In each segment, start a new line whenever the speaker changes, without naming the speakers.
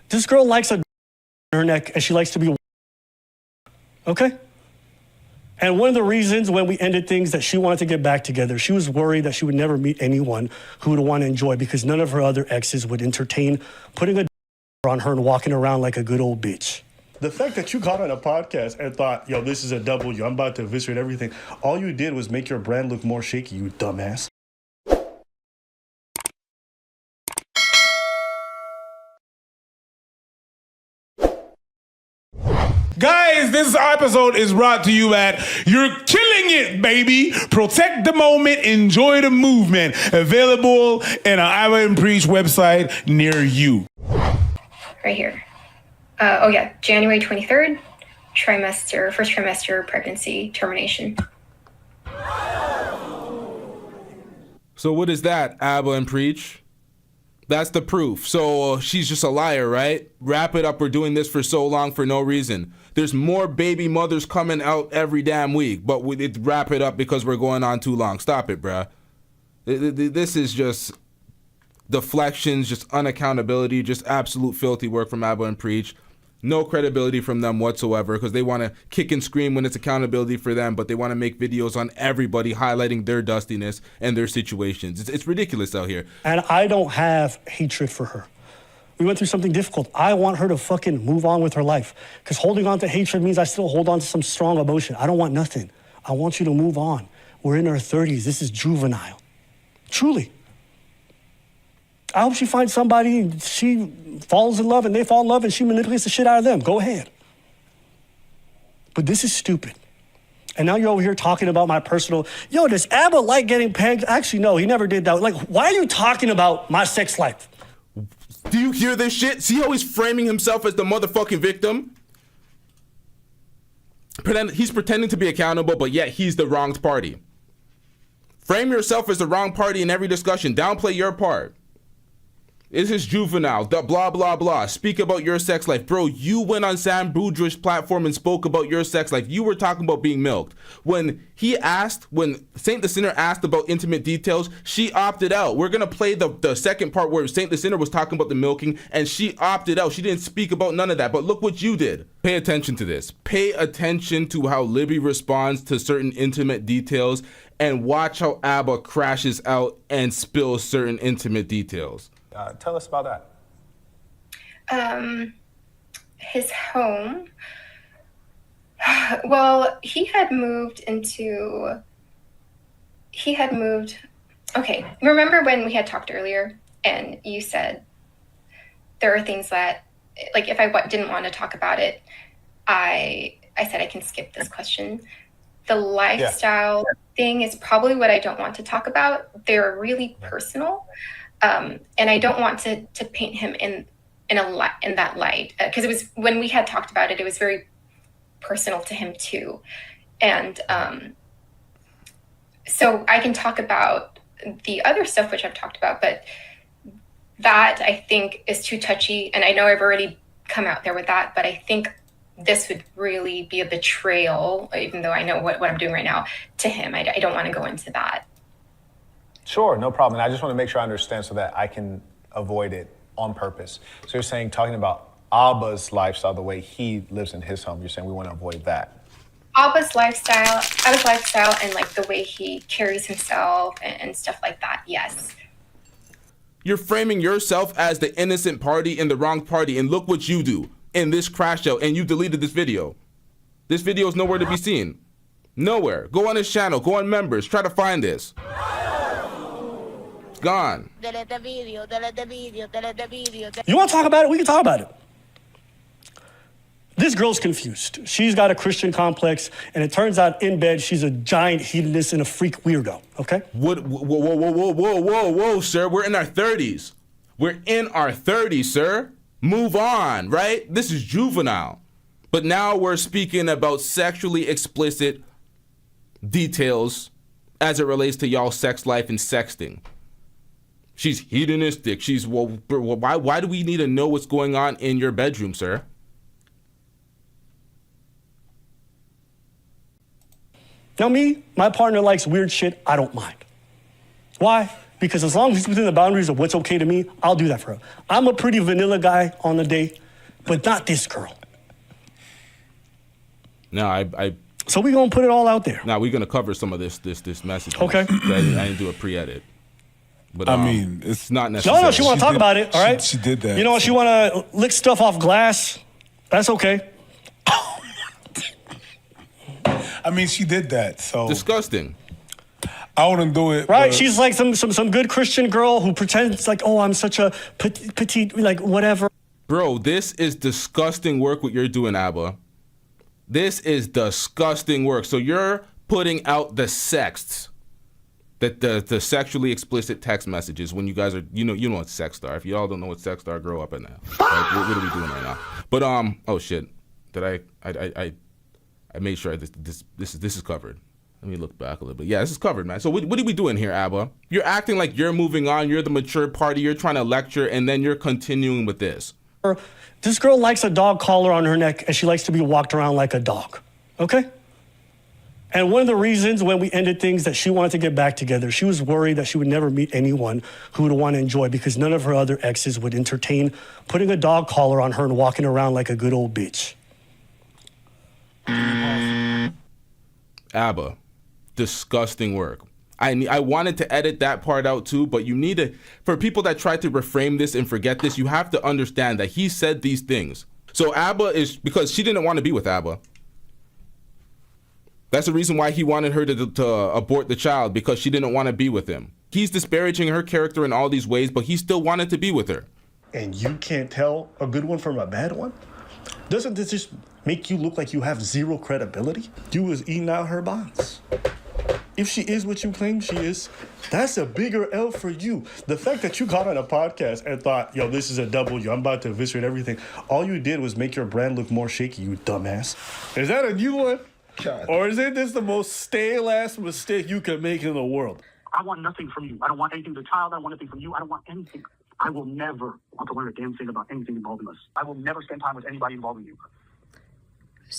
This girl likes a her neck and she likes to be okay? And one of the reasons when we ended things that she wanted to get back together, she was worried that she would never meet anyone who would want to enjoy because none of her other exes would entertain putting a on her and walking around like a good old bitch.
The fact that you got on a podcast and thought, yo, this is a W, I'm about to eviscerate everything, all you did was make your brand look more shaky, you dumbass.
Guys, this episode is brought to you at You're Killing It, Baby. Protect the moment, enjoy the movement. Available in an Iowa and Preach website near you.
Right here. January 23rd, first trimester pregnancy termination.
So what is that, Abba and Preach? That's the proof. So she's just a liar, right? Wrap it up. We're doing this for so long for no reason. There's more baby mothers coming out every damn week, but we wrap it up because we're going on too long. Stop it, bruh. This is just deflections, just unaccountability, just absolute filthy work from Abba and Preach. No credibility from them whatsoever because they want to kick and scream when it's accountability for them, but they want to make videos on everybody highlighting their dustiness and their situations. It's ridiculous out here.
And I don't have hatred for her. We went through something difficult. I want her to fucking move on with her life because holding on to hatred means I still hold on to some strong emotion. I don't want nothing. I want you to move on. We're in our 30s. This is juvenile. Truly. I hope she finds somebody, she falls in love and they fall in love and she manipulates the shit out of them. Go ahead. But this is stupid. And now you're over here talking about my personal, does Abba like getting pegged? Actually, no, he never did that. Like, why are you talking about my sex life?
Do you hear this shit? See how he's framing himself as the motherfucking victim? He's pretending to be accountable, but yet he's the wronged party. Frame yourself as the wrong party in every discussion. Downplay your part. This is juvenile, blah, blah, blah. Speak about your sex life. Bro, you went on Sam Boudreaux's platform and spoke about your sex life. You were talking about being milked. When Saint the Sinner asked about intimate details, she opted out. We're going to play the second part where Saint the Sinner was talking about the milking and she opted out. She didn't speak about none of that. But look what you did. Pay attention to this. Pay attention to how Libby responds to certain intimate details and watch how Abba crashes out and spills certain intimate details.
Tell us about
that. His home. Well, he had moved. Okay, remember when we had talked earlier and you said there are things that, like, if I didn't want to talk about it, I said I can skip this question. The lifestyle thing is probably what I don't want to talk about. They're really personal. And I don't want to paint him in that light because it was when we had talked about it, it was very personal to him too. And so I can talk about the other stuff which I've talked about, but that I think is too touchy. And I know I've already come out there with that, but I think this would really be a betrayal, even though I know what I'm doing right now, to him. I don't want to go into that.
Sure, no problem. And I just want to make sure I understand so that I can avoid it on purpose. So you're saying, talking about Abba's lifestyle, the way he lives in his home, you're saying we want to avoid that.
Abba's lifestyle and like the way he carries himself and stuff like that, yes.
You're framing yourself as the innocent party and the wrong party, and look what you do in this crash out, and you deleted this video. This video is nowhere to be seen. Nowhere. Go on his channel, go on members, try to find this. Gone.
You want to talk about it? We can talk about it. This girl's confused. She's got a Christian complex, and it turns out in bed she's a giant hedonist and a freak weirdo, okay?
Whoa, sir. We're in our 30s. We're in our 30s, sir. Move on, right? This is juvenile. But now we're speaking about sexually explicit details as it relates to y'all's sex life and sexting. She's hedonistic. Why do we need to know what's going on in your bedroom, sir?
Now me, my partner likes weird shit, I don't mind. Why? Because as long as it's within the boundaries of what's okay to me, I'll do that for her. I'm a pretty vanilla guy on the date, but not this girl.
No, I
So we're going to put it all out there.
now we're gonna cover some of this message.
Okay.
I didn't do a pre-edit. But
I mean, it's
not necessary.
No, she want to talk about it, all right?
She did that.
You know, she want to lick stuff off glass. That's okay.
I mean, she did that, so
Disgusting.
I wouldn't do it.
Right?
but-
She's like some good Christian girl who pretends like, oh, I'm such a petite, like, whatever.
Bro, this is disgusting work what you're doing, Abba. This is disgusting work. So you're putting out the sexts, the sexually explicit text messages when you guys are, you know what sext are. If y'all don't know what sext are, grow up in that. Like, what are we doing right now? But oh shit, did I made sure this is covered. Let me look back a little bit. Yeah, this is covered, man. So what are we doing here, Abba? You're acting like you're moving on. You're the mature party. You're trying to lecture, and then you're continuing with this.
This girl likes a dog collar on her neck, and she likes to be walked around like a dog, okay? And one of the reasons when we ended things that she wanted to get back together, she was worried that she would never meet anyone who would want to enjoy because none of her other exes would entertain putting a dog collar on her and walking around like a good old bitch.
Abba, disgusting work. I wanted to edit that part out too, but you need to, for people that try to reframe this and forget this, you have to understand that he said these things. So Abba is, because she didn't want to be with Abba. That's the reason why he wanted her to abort the child, because she didn't want to be with him. He's disparaging her character in all these ways, but he still wanted to be with her.
And you can't tell a good one from a bad one? Doesn't this just make you look like you have zero credibility? You was eating out her box. If she is what you claim she is, that's a bigger L for you. The fact that you got on a podcast and thought, yo, this is a W, I'm about to eviscerate everything, all you did was make your brand look more shaky, you dumbass. Is that a new one?
God.
Or is it this the most stale-ass mistake you can make in the world?
I want nothing from you. I don't want anything to the child. I don't want anything from you. I don't want anything. I will never want to learn a damn thing about anything involving us. I will never spend time with anybody involving you.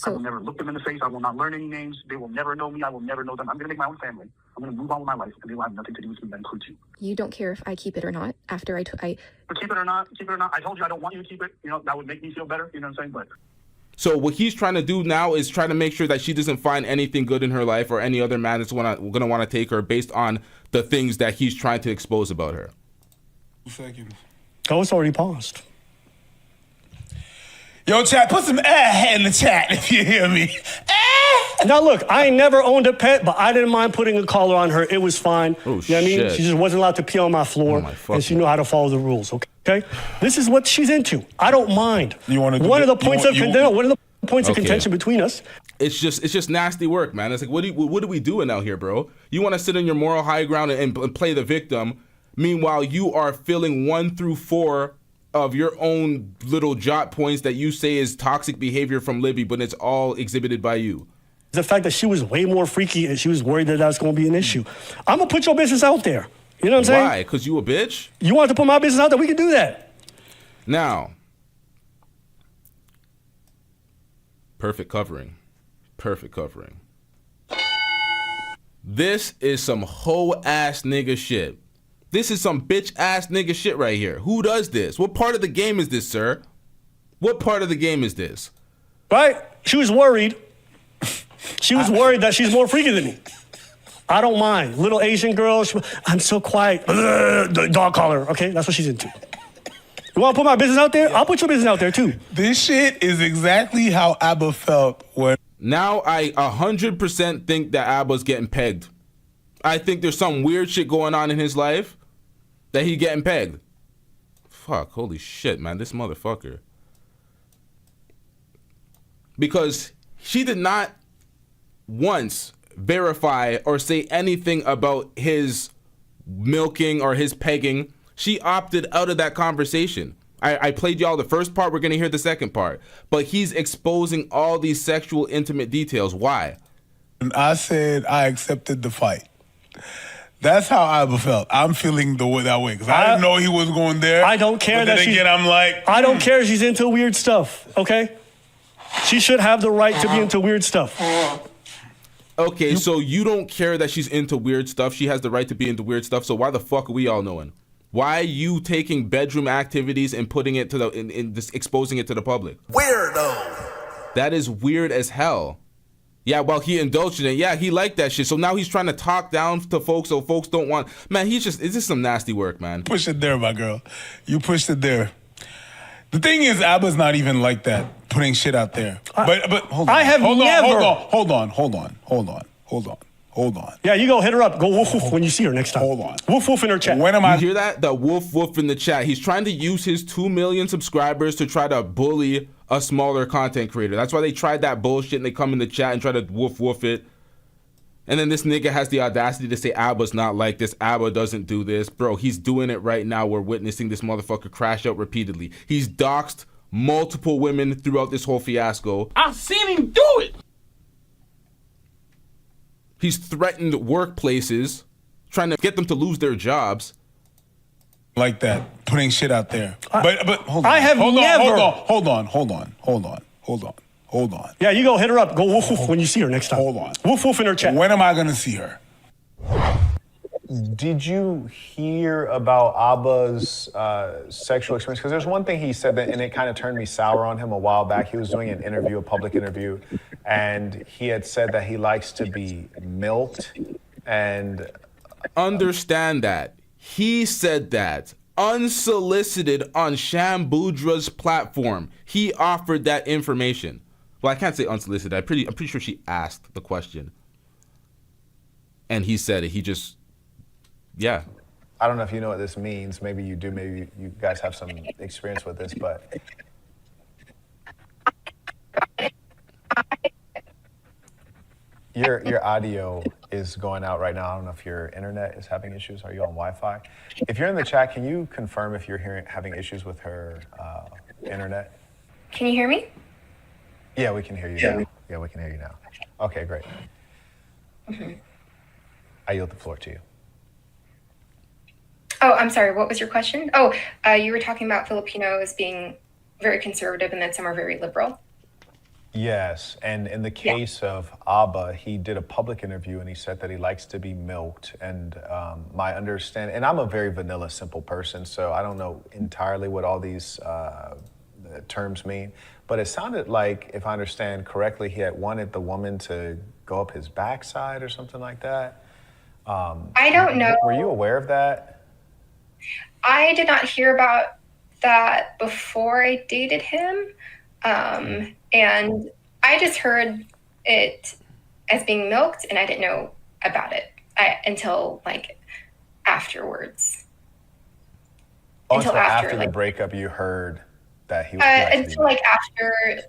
I will
So
never look them in the face. I will not learn any names. They will never know me. I will never know them. I'm going to make my own family. I'm going to move on with my life, and they will have nothing to do with me. That includes you.
you don't care if I keep it or not after I
But keep it or not, I told you I don't want you to keep it. You know, that would make me feel better. You know what I'm saying? But
So what he's trying to do now is try to make sure that she doesn't find anything good in her life or any other man that's going to want to take her based on the things that he's trying to expose about her.
2 seconds.
Oh, it's already paused.
Yo, chat, put some in the chat if you hear me.
Now, look, I ain't never owned a pet, but I didn't mind putting a collar on her. It was fine.
Oh,
You know what I mean?
shit.
She just wasn't allowed to pee on my floor,
Oh, my
and she
fucking-
knew how to follow the rules, okay? This is what she's into. I don't mind.
You wanna do
one of the
the-
points
you
of
want-
contention. One of the points of
Okay.
contention between us.
It's just nasty work, man. It's like, what are we doing out here, bro? You want to sit on your moral high ground and play the victim. Meanwhile, you are filling 1 through 4 of your own little jot points that you say is toxic behavior from Libby, but it's all exhibited by you.
The fact that she was way more freaky and she was worried that was going to be an issue. I'm going to put your business out there. You know what I'm saying?
Why? Because you a bitch?
You want to put my business out there? We can do that.
Now, perfect covering. Perfect covering. This is some hoe-ass nigga shit. This is some bitch-ass nigga shit right here. Who does this? What part of the game is this, sir? What part of the game is this?
Right? She was worried. She was worried that she's more freaky than me. I don't mind. Little Asian girl, I'm so quiet. The dog collar, okay? That's what she's into. You want to put my business out there? I'll put your business out there too.
This shit is exactly how Abba felt when.
Now I 100% think that Abba's getting pegged. I think there's some weird shit going on in his life that he getting pegged. Fuck, holy shit, man, this motherfucker. Because she did not once verify or say anything about his milking or his pegging. She opted out of that conversation. I played y'all the first part. We're going to hear the second part. But he's exposing all these sexual, intimate details. Why?
And I said I accepted the fight. That's how Abba felt. I'm feeling that way because I didn't know he was going there.
I don't care
but
that
then
she's...
again, I'm like...
I don't care she's into weird stuff, okay? She should have the right to be into weird stuff.
Okay, so you don't care that she's into weird stuff. She has the right to be into weird stuff. So why the fuck are we all knowing? Why are you taking bedroom activities and putting it to the in just exposing it to the public?
Weirdo.
That is weird as hell. Yeah, well, he indulged in it. Yeah, he liked that shit. So now he's trying to talk down to folks so folks don't want. Man, it's just some nasty work, man.
Push it there, my girl. You pushed it there. The thing is, ABBA's not even like that, putting shit out there. But hold on.
I have never.
Hold on.
Yeah, you go hit her up. Go woof woof when you see her next time.
Hold on.
Woof woof in her chat.
When am
You
I?
hear that? The woof woof in the chat. He's trying to use his 2 million subscribers to try to bully a smaller content creator. That's why they tried that bullshit and they come in the chat and try to woof woof it. And then this nigga has the audacity to say ABBA's not like this. ABBA doesn't do this. Bro, he's doing it right now. We're witnessing this motherfucker crash out repeatedly. He's doxed multiple women throughout this whole fiasco.
I've seen him do it.
He's threatened workplaces, trying to get them to lose their jobs.
Like that, putting shit out there. But hold on.
I have never.
Hold on.
Yeah, you go hit her up. Go woof woof when you see her next time.
Hold on.
Woof woof in her chat.
When am I gonna see her?
Did you hear about Abba's sexual experience? Because there's one thing he said that, and it kind of turned me sour on him a while back. He was doing an interview, a public interview, and he had said that he likes to be milked. And
Understand that. He said that unsolicited on Shambudra's platform. He offered that information. Well, I can't say unsolicited. I'm pretty sure she asked the question. And he said it. He just, yeah.
I don't know if you know what this means. Maybe you do. Maybe you guys have some experience with this, but your audio is going out right now. I don't know if your internet is having issues. Are you on Wi-Fi? If you're in the chat, can you confirm if you're having issues with her internet?
Can you hear me?
Yeah, we can hear you now. Yeah, we can hear you now. Okay, great. I yield the floor to you.
Oh, I'm sorry. What was your question? Oh, you were talking about Filipinos being very conservative and then some are very liberal.
Yes, and in the case of Abba, he did a public interview and he said that he likes to be milked. And my understanding, and I'm a very vanilla, simple person, so I don't know entirely what all these terms mean. But it sounded like, if I understand correctly, he had wanted the woman to go up his backside or something like that.
I don't know.
Were you aware of that?
I did not hear about that before I dated him. And I just heard it as being milked and I didn't know about it until like afterwards.
Until after the breakup, you heard that he was
until like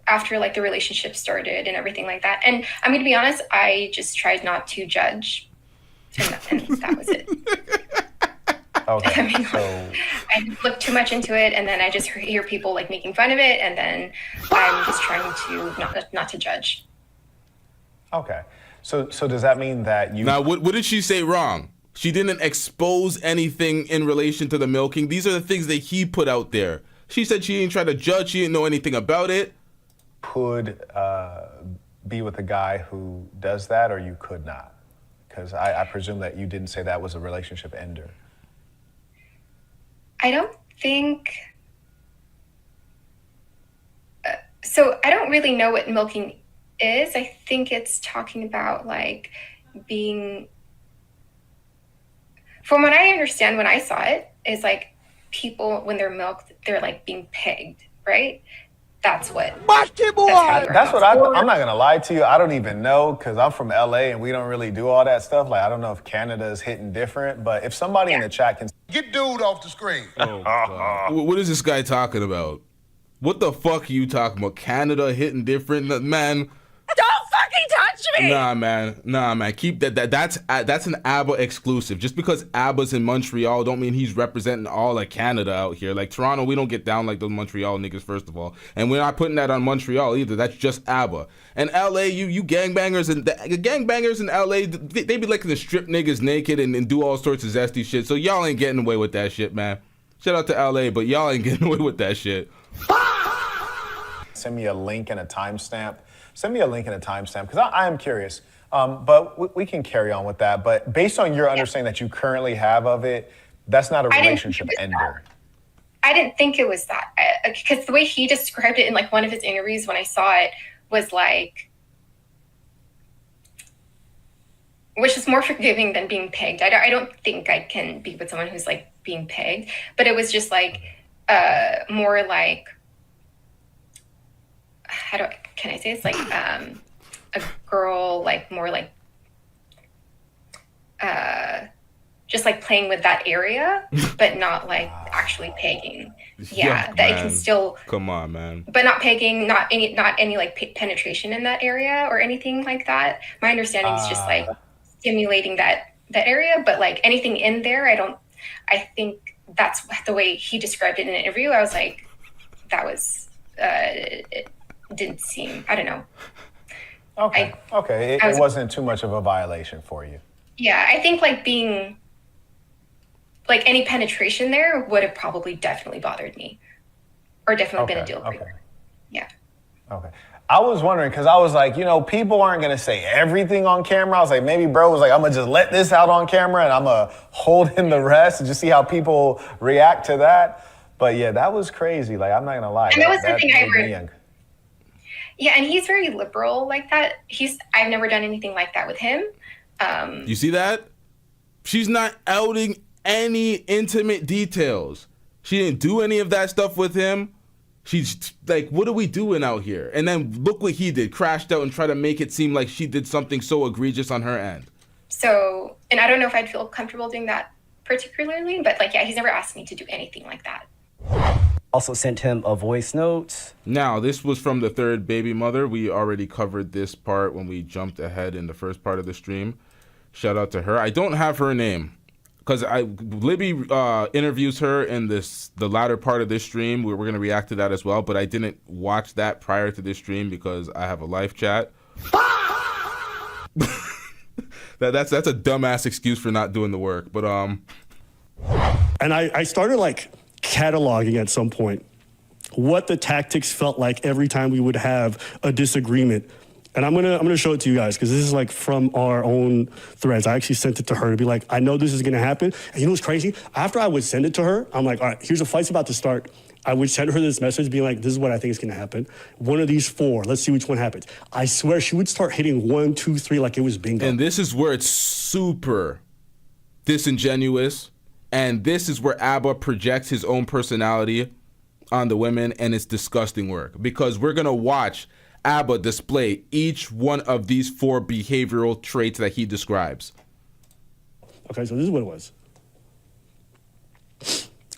after like the relationship started and everything like that. And I'm gonna be honest, I just tried not to judge, and that was it.
Okay.
I mean, I looked too much into it, and then I just hear people like making fun of it, and then I'm just trying to not to judge.
Okay. So does that mean that you?
Now, what did she say wrong? She didn't expose anything in relation to the milking. These are the things that he put out there. She said she didn't try to judge. She didn't know anything about it.
Could be with a guy who does that, or you could not? Because I presume that you didn't say that was a relationship ender.
I don't think. So I don't really know what milking is. I think it's talking about like being. From what I understand, when I saw it, is like people when they're milked, they're like being pegged, right? That's what.
That's what I'm not gonna lie to you. I don't even know because I'm from LA and we don't really do all that stuff. Like I don't know if Canada is hitting different, but if somebody in the chat can
Get dude off the screen.
Oh, God. What is this guy talking about? What the fuck are you talking about? Canada hitting different, man.
Don't fucking touch me!
Nah, man. Keep that. That's an ABBA exclusive. Just because ABBA's in Montreal, don't mean he's representing all of Canada out here. Like Toronto, we don't get down like those Montreal niggas, first of all, and we're not putting that on Montreal either. That's just ABBA. And LA, you gangbangers and the gangbangers in LA, they be liking to strip niggas naked and do all sorts of zesty shit. So y'all ain't getting away with that shit, man. Shout out to LA, but y'all ain't getting away with that shit.
send me a link and a timestamp. Send me a link and a timestamp because I am curious. But we can carry on with that. But based on your understanding that you currently have of it, that's not a relationship ender.
I didn't think it was that, because the way he described it in like one of his interviews when I saw it was like, which is more forgiving than being pegged. I don't think I can be with someone who's like being pegged, but it was just like more like, can I say it's like a girl, like more like just like playing with that area, but not like actually pegging. Yeah, that
man.
it can still.
Come on, man.
But not pegging, not any like penetration in that area or anything like that. My understanding is just like stimulating that area, but like anything in there, I think that's the way he described it in an interview. I was like, that was, it didn't seem, I don't know.
Okay. It wasn't too much of a violation for you.
Yeah, I think like being, like any penetration there would have probably definitely bothered me, or definitely been a deal breaker.
Okay.
Yeah.
Okay. I was wondering, because I was like, people aren't going to say everything on camera. I was like, maybe bro was like, I'm going to just let this out on camera and I'm going to hold in the rest and just see how people react to that. But yeah, that was crazy. Like, I'm not going to lie.
And that was the thing I heard. Yeah, and he's very liberal like that. I've never done anything like that with him.
You see that? She's not outing any intimate details. She didn't do any of that stuff with him. She's like, what are we doing out here? And then look what he did, crashed out and tried to make it seem like she did something so egregious on her end.
So, and I don't know if I'd feel comfortable doing that particularly, but like, yeah, he's never asked me to do anything like that.
Also sent him a voice note.
Now, this was from the third baby mother. We already covered this part when we jumped ahead in the first part of the stream. Shout out to her. I don't have her name because Libby interviews her in the latter part of this stream. We're going to react to that as well, but I didn't watch that prior to this stream because I have a live chat. That's a dumbass excuse for not doing the work, but
And I started like cataloging at some point what the tactics felt like every time we would have a disagreement. And I'm gonna show it to you guys because this is like from our own threads. I actually sent it to her to be like, I know this is gonna happen. And you know what's crazy? After I would send it to her, I'm like, all right, here's a fight's about to start. I would send her this message being like, this is what I think is gonna happen. One of these four, let's see which one happens. I swear she would start hitting 1, 2, 3 like it was bingo.
And this is where it's super disingenuous. And this is where Abba projects his own personality on the women, and it's disgusting work because we're gonna watch Abba display each one of these 4 behavioral traits that he describes.
Okay, so this is what it was.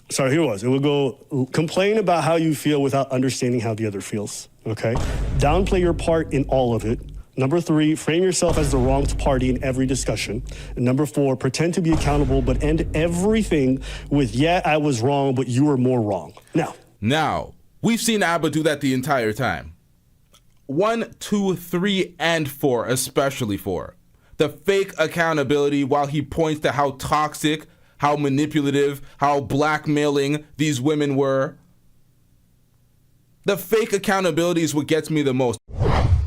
So here it was. It would go, complain about how you feel without understanding how the other feels, okay? Downplay your part in all of it. Number 3, frame yourself as the wronged party in every discussion. And number 4, pretend to be accountable, but end everything with, yeah, I was wrong, but you were more wrong. Now,
we've seen Abba do that the entire time. 1, 2, 3, and 4, especially 4. The fake accountability while he points to how toxic, how manipulative, how blackmailing these women were. The fake accountability is what gets me the most.